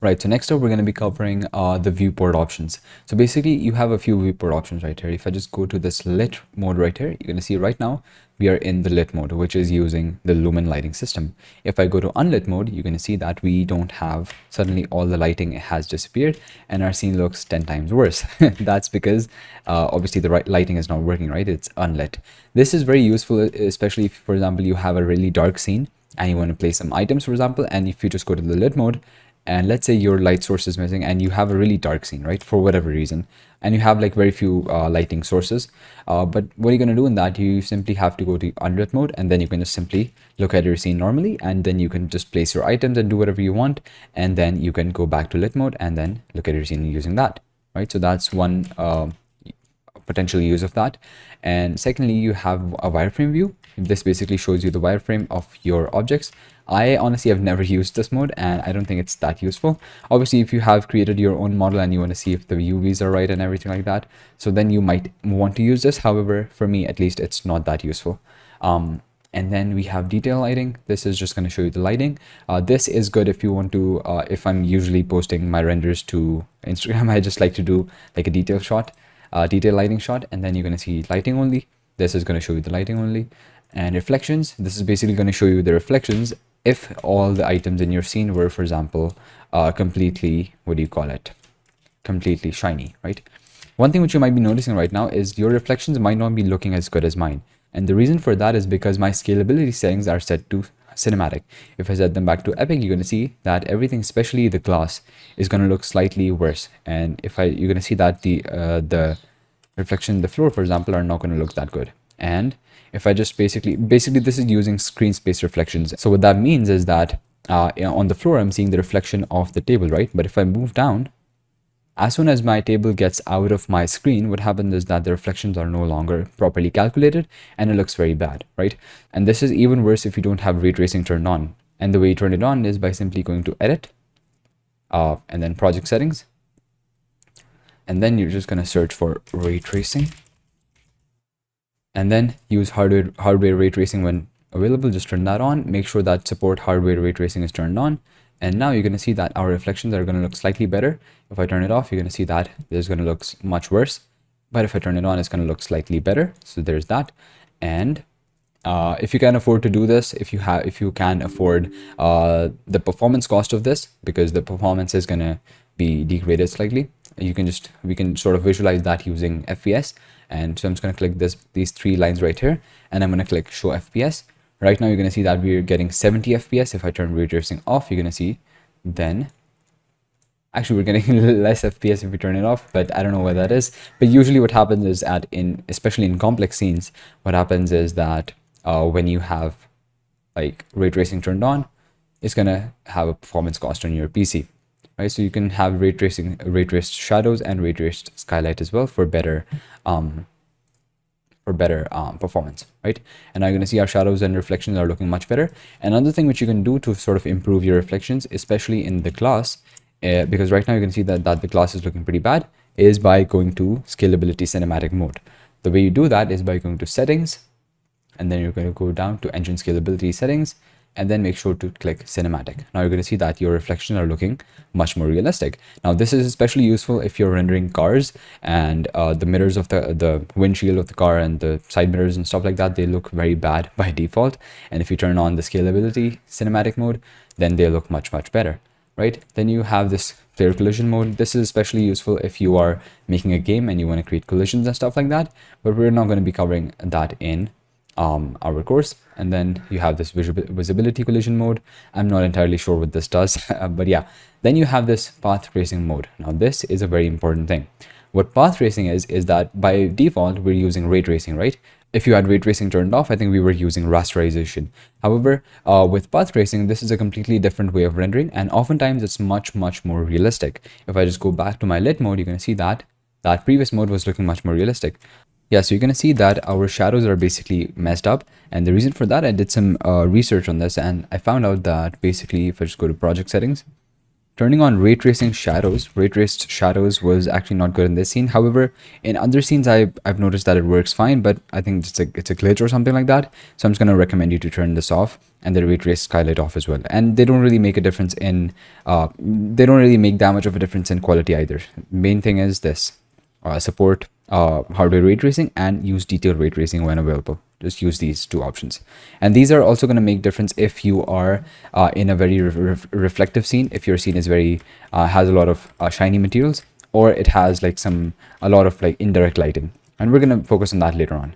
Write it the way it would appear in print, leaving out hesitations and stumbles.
Right, so next up we're going to be covering the viewport options. So basically you have a few viewport options right here. If I just go to this lit mode right here, you're going to see right now we are in the lit mode, which is using the lumen lighting system. If I go to unlit mode, you're going to see that we don't have, suddenly all the lighting has disappeared and our scene looks 10 times worse. That's because obviously the right lighting is not working, right? It's unlit. This is very useful, especially if, for example, you have a really dark scene and you want to place some items, for example, and if you just go to the lit mode, and let's say your light source is missing and you have a really dark scene, right, for whatever reason, and you have like very few lighting sources, but what are you going to do in that? You simply have to go to unlit mode, and then you can just simply look at your scene normally, and then you can just place your items and do whatever you want, and then you can go back to lit mode and then look at your scene using that, right? So that's one potential use of that. And secondly, you have a wireframe view. This basically shows you the wireframe of your objects. I honestly have never used this mode and I don't think it's that useful. Obviously, if you have created your own model and you want to see if the UVs are right and everything like that, so then you might want to use this. However, for me at least, it's not that useful. And then we have detail lighting. This is just going to show you the lighting. This is good if you want to, if I'm usually posting my renders to Instagram, I just like to do like a detail shot, detail lighting shot, and then you're going to see lighting only. This is going to show you the lighting only. And reflections, this is basically going to show you the reflections if all the items in your scene were, for example, completely, what do you call it, completely shiny, right? One thing which you might be noticing right now is your reflections might not be looking as good as mine. And the reason for that is because my scalability settings are set to cinematic. If I set them back to epic, you're going to see that everything, especially the glass, is going to look slightly worse. And if you're going to see that the reflection in the floor, for example, are not going to look that good. And if I just basically this is using screen space reflections. So what that means is that on the floor, I'm seeing the reflection of the table, right? But if I move down, as soon as my table gets out of my screen, what happens is that the reflections are no longer properly calculated and it looks very bad, right? And this is even worse if you don't have ray tracing turned on. And the way you turn it on is by simply going to edit and then project settings. And then you're just going to search for ray tracing. And then use hardware ray tracing when available. Just turn that on. Make sure that support hardware ray tracing is turned on. And now you're going to see that our reflections are going to look slightly better. If I turn it off, you're going to see that it's going to look much worse. But if I turn it on, it's going to look slightly better. So there's that. And if you can afford to do this, if you can afford the performance cost of this, because the performance is going to be degraded slightly, we can sort of visualize that using FPS. And so I'm just going to click these three lines right here, and I'm going to click show FPS. Right now you're going to see that we're getting 70 FPS. If I turn ray tracing off, you're going to see then actually we're getting less FPS if we turn it off, but I don't know why that is. But usually what happens is especially in complex scenes, what happens is that when you have like ray tracing turned on, it's going to have a performance cost on your PC. Right, so you can have ray traced shadows and ray traced skylight as well for better performance, right? And now you're going to see our shadows and reflections are looking much better. Another thing which you can do to sort of improve your reflections, especially in the glass, because right now you can see that the glass is looking pretty bad, is by going to scalability cinematic mode. The way you do that is by going to settings, and then you're going to go down to engine scalability settings, and then make sure to click cinematic. Now you're going to see that your reflections are looking much more realistic. Now this is especially useful if you're rendering cars and the mirrors of the windshield of the car and the side mirrors and stuff like that, they look very bad by default. And if you turn on the scalability cinematic mode, then they look much better, right? Then you have this clear collision mode. This is especially useful if you are making a game and you want to create collisions and stuff like that, but we're not going to be covering that in our course. And then you have this visibility collision mode. I'm not entirely sure what this does, but yeah. Then you have this path tracing mode. Now this is a very important thing. What path tracing is that by default we're using ray tracing, right? If you had ray tracing turned off, I think we were using rasterization. However, with path tracing, this is a completely different way of rendering, and oftentimes it's much more realistic. If I just go back to my lit mode, you're going to see that previous mode was looking much more realistic. Yeah, so you're going to see that our shadows are basically messed up. And the reason for that, I did some research on this, and I found out that basically if I just go to project settings, Turning on ray tracing shadows. Ray traced shadows was actually not good in this scene. However, in other scenes, I've noticed that it works fine, but I think it's a glitch or something like that. So I'm just going to recommend you to turn this off and the ray trace skylight off as well. And they don't really make a difference in, they don't really make that much of a difference in quality either. Main thing is this, support hardware ray tracing and use detailed ray tracing when available. Just use these two options, and these are also going to make difference if you are in a very reflective scene, if your scene is very has a lot of shiny materials, or it has like a lot of like indirect lighting, and we're going to focus on that later on.